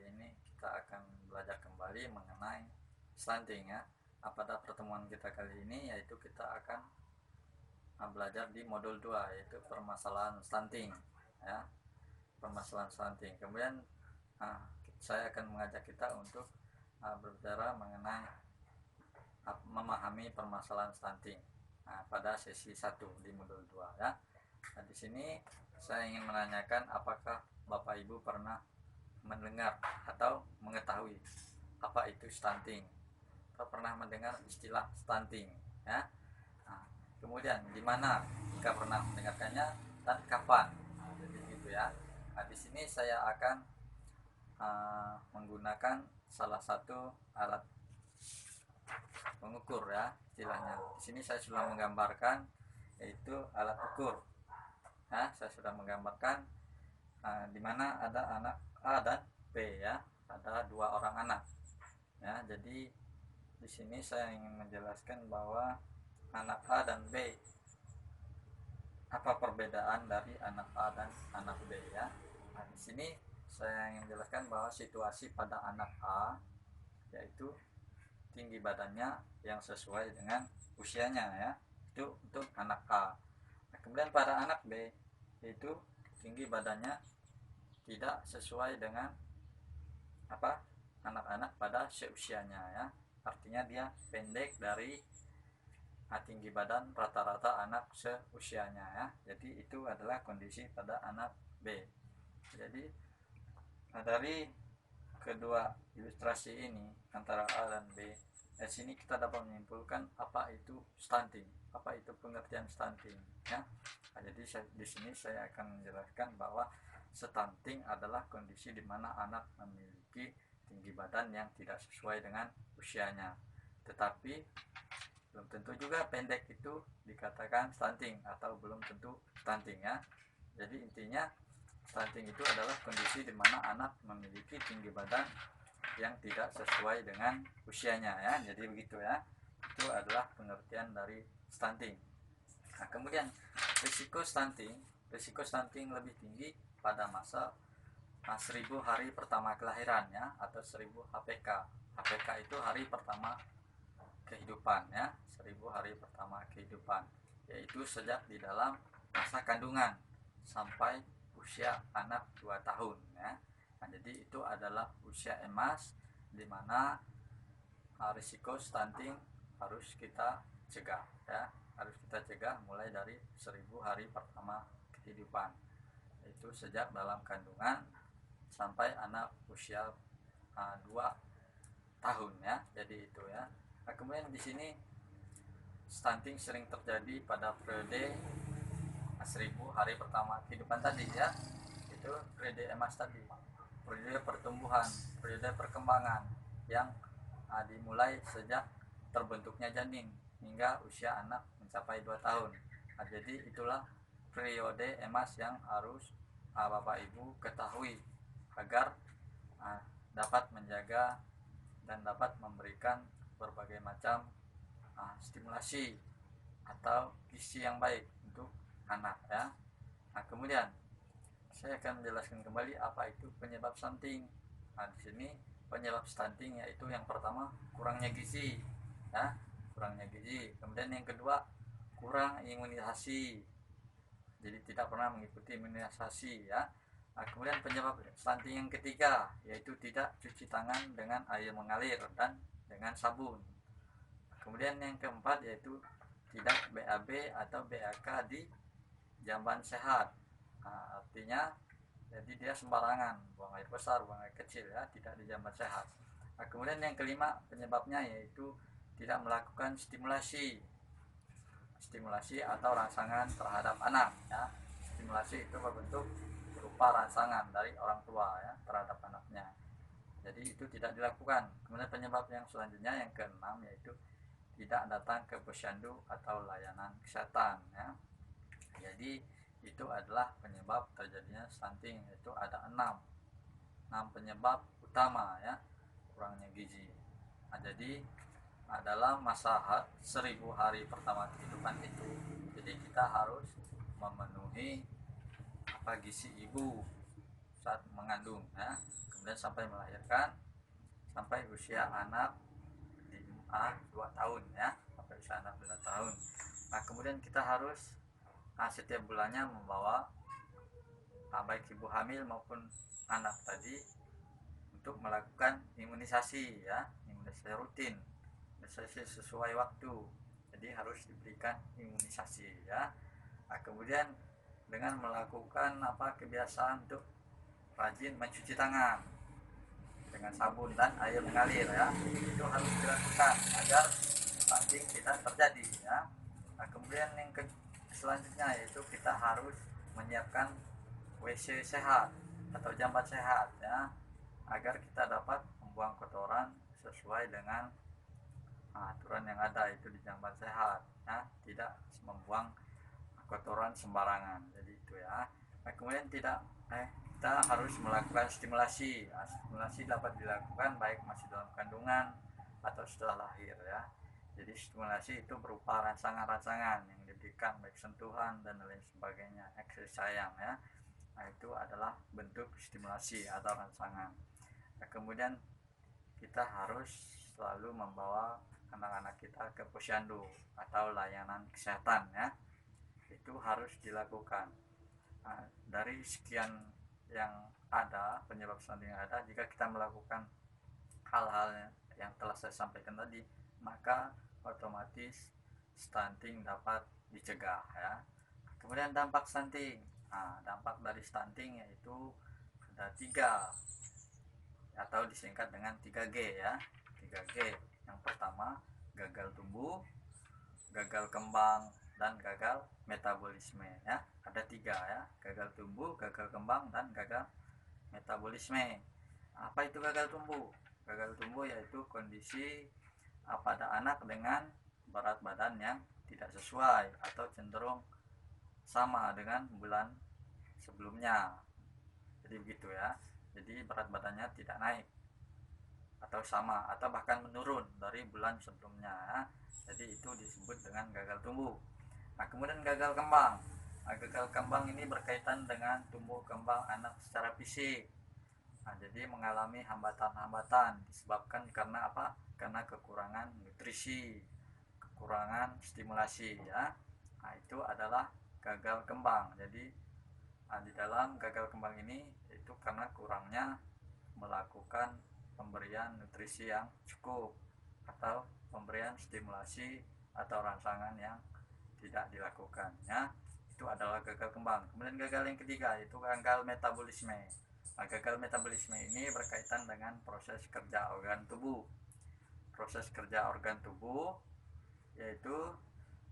kali ini kita akan belajar kembali mengenai stunting ya. Pada pertemuan kita kali ini yaitu kita akan belajar di modul 2 yaitu permasalahan stunting ya. Permasalahan stunting. Kemudian saya akan mengajak kita untuk berbicara mengenai memahami permasalahan stunting pada sesi 1 di modul 2 ya. Di sini saya ingin menanyakan apakah Bapak Ibu pernah mendengar atau mengetahui apa itu stunting, atau pernah mendengar istilah stunting ya. Kemudian di mana jika pernah mendengarkannya dan kapan. Jadi gitu ya. Di sini saya akan menggunakan salah satu alat pengukur ya istilahnya. Di sini saya sudah menggambarkan yaitu alat ukur. Ya, saya sudah menggambarkan di mana ada anak A dan B ya, ada 2 orang anak. Ya, jadi di sini saya ingin menjelaskan bahwa anak A dan B, apa perbedaan dari anak A dan anak B ya. Di sini saya ingin menjelaskan bahwa situasi pada anak A yaitu tinggi badannya yang sesuai dengan usianya ya, itu untuk anak A. Kemudian pada anak B yaitu tinggi badannya tidak sesuai dengan anak-anak pada seusianya ya, artinya dia pendek dari tinggi badan rata-rata anak seusianya ya. Jadi itu adalah kondisi pada anak B. Jadi dari kedua ilustrasi ini antara A dan B, di sini kita dapat menyimpulkan apa itu stunting, apa itu pengertian stunting ya. Jadi di sini saya akan menjelaskan bahwa stunting adalah kondisi di mana anak memiliki tinggi badan yang tidak sesuai dengan usianya. Tetapi belum tentu juga pendek itu dikatakan stunting atau belum tentu stunting ya. Jadi intinya stunting itu adalah kondisi di mana anak memiliki tinggi badan yang tidak sesuai dengan usianya ya. Jadi begitu ya. Itu adalah pengertian dari stunting. Kemudian risiko stunting lebih tinggi pada masa 1000 hari pertama kelahiran ya, atau 1000 HPK. HPK itu hari pertama kehidupan ya, 1000 hari pertama kehidupan, yaitu sejak di dalam masa kandungan sampai usia anak 2 tahun ya. Jadi itu adalah usia emas di mana risiko stunting harus kita cegah ya, harus kita cegah mulai dari 1000 hari pertama kehidupan, itu sejak dalam kandungan sampai anak usia 2 tahun ya. Jadi itu ya. Kemudian di sini stunting sering terjadi pada periode 1000 hari pertama kehidupan tadi ya. Itu periode emas tadi, periode pertumbuhan, periode perkembangan yang dimulai sejak terbentuknya janin hingga usia anak mencapai 2 tahun. Jadi itulah periode emas yang harus Bapak Ibu ketahui agar dapat menjaga dan dapat memberikan berbagai macam stimulasi atau gizi yang baik untuk anak ya. Kemudian saya akan menjelaskan kembali apa itu penyebab stunting. Di sini penyebab stunting yaitu yang pertama kurangnya gizi ya, kurangnya gizi. Kemudian yang kedua kurang imunisasi, jadi tidak pernah mengikuti imunisasi ya. Kemudian penyebab stunting yang ketiga yaitu tidak cuci tangan dengan air mengalir dan dengan sabun. Kemudian yang keempat yaitu tidak BAB atau BAK di jamban sehat. Artinya jadi dia sembarangan buang air besar, buang air kecil ya, tidak di jamban sehat. Kemudian yang kelima penyebabnya yaitu tidak melakukan stimulasi atau rangsangan terhadap anak ya. Stimulasi itu berbentuk berupa rangsangan dari orang tua ya terhadap anaknya. Jadi itu tidak dilakukan. Kemudian penyebab yang selanjutnya yang keenam yaitu tidak datang ke posyandu atau layanan kesehatan ya. Jadi itu adalah penyebab terjadinya stunting, yaitu ada 6 penyebab utama ya, kurangnya gizi. Jadi dalam masa 1000 hari pertama kehidupan itu, jadi kita harus memenuhi gizi ibu saat mengandung ya, kemudian sampai melahirkan, sampai usia anak 2 tahun ya, sampai usia anak 2 tahun. Nah kemudian kita harus setiap bulannya membawa baik ibu hamil maupun anak tadi untuk melakukan imunisasi ya, imunisasi rutin, imunisasi sesuai waktu, jadi harus diberikan imunisasi ya. Nah, kemudian dengan melakukan kebiasaan untuk rajin mencuci tangan dengan sabun dan air mengalir ya, itu harus dilakukan agar stunting tidak terjadi ya. Nah, kemudian yang selanjutnya yaitu kita harus menyiapkan WC sehat atau jamban sehat ya, agar kita dapat membuang kotoran sesuai dengan aturan yang ada itu di jamban sehat ya, tidak membuang kotoran sembarangan, jadi itu ya. Nah, kemudian kita harus melakukan stimulasi. Stimulasi dapat dilakukan baik masih dalam kandungan atau setelah lahir ya. Jadi stimulasi itu berupa rangsangan-rangsangan yang diberikan, baik sentuhan dan lain sebagainya, kasih sayang ya. Nah, itu adalah bentuk stimulasi atau rangsangan. Nah, kemudian kita harus selalu membawa anak-anak kita ke posyandu atau layanan kesehatan ya, itu harus dilakukan. Nah, dari sekian yang ada, penyebab stunting yang ada, jika kita melakukan hal-hal yang telah saya sampaikan tadi, maka otomatis stunting dapat dicegah ya. Kemudian dampak stunting, dampak dari stunting yaitu ada 3 atau disingkat dengan 3G ya. 3G, yang pertama gagal tumbuh, gagal kembang, dan gagal metabolisme ya. Ada 3 ya, gagal tumbuh, gagal kembang, dan gagal metabolisme. Apa itu gagal tumbuh? Gagal tumbuh yaitu kondisi pada anak dengan berat badan yang tidak sesuai atau cenderung sama dengan bulan sebelumnya, jadi begitu ya. Jadi berat badannya tidak naik atau sama atau bahkan menurun dari bulan sebelumnya ya. Jadi itu disebut dengan gagal tumbuh. Nah kemudian gagal kembang. Nah, gagal kembang ini berkaitan dengan tumbuh kembang anak secara fisik. Nah, jadi mengalami hambatan-hambatan disebabkan karena apa? Karena kekurangan nutrisi, kekurangan stimulasi ya. Nah, itu adalah gagal kembang. Jadi di dalam gagal kembang ini itu karena kurangnya melakukan pemberian nutrisi yang cukup atau pemberian stimulasi atau rangsangan yang tidak dilakukan ya. Itu adalah gagal kembang. Kemudian gagal yang ketiga yaitu gagal metabolisme. Nah, gagal metabolisme ini berkaitan dengan proses kerja organ tubuh. Proses kerja organ tubuh yaitu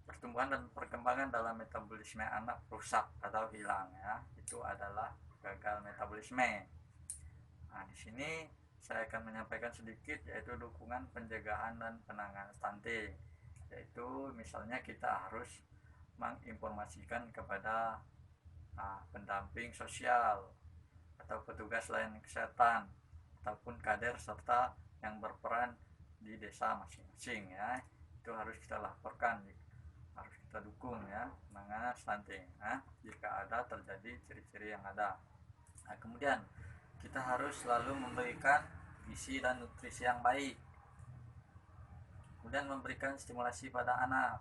pertumbuhan dan perkembangan dalam metabolisme anak rusak atau hilang ya. Itu adalah gagal metabolisme. Nah, di sini saya akan menyampaikan sedikit yaitu dukungan pencegahan dan penanganan stunting. Yaitu misalnya kita harus menginformasikan kepada pendamping sosial atau petugas layanan kesehatan ataupun kader serta yang berperan di desa masing-masing ya. Itu harus kita laporkan, harus kita dukung ya penanganan stunting jika ada terjadi ciri-ciri yang ada. Nah, kemudian kita harus selalu memberikan gizi dan nutrisi yang baik, kemudian memberikan stimulasi pada anak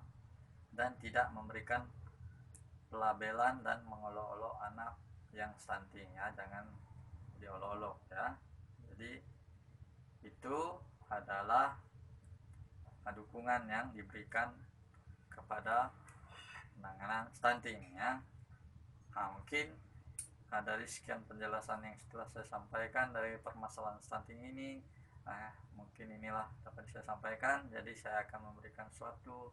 dan tidak memberikan pelabelan dan mengolok-olok anak yang stunting ya, jangan diolok-olok ya. Jadi itu adalah dukungan yang diberikan kepada penanganan stunting ya. Nah, mungkin dari sekian penjelasan yang setelah saya sampaikan dari permasalahan stunting ini, mungkin inilah dapat saya sampaikan. Jadi saya akan memberikan suatu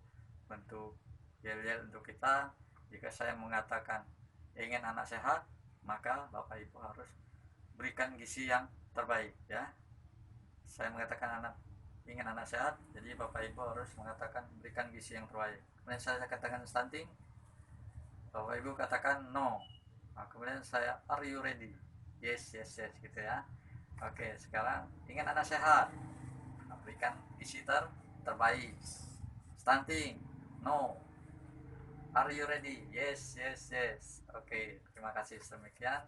bentuk yel-yel untuk kita. Jika saya mengatakan ingin anak sehat, maka Bapak Ibu harus berikan gizi yang terbaik ya. Saya mengatakan ingin anak sehat, jadi Bapak Ibu harus mengatakan berikan gizi yang terbaik. Kemudian saya katakan stunting, Bapak Ibu katakan no. Nah, kemudian saya are you ready? Yes gitu ya. Oke, sekarang ingin anak sehat, berikan gizi terbaik. Stunting, no. Are you ready? Yes. Oke, terima kasih. Demikian.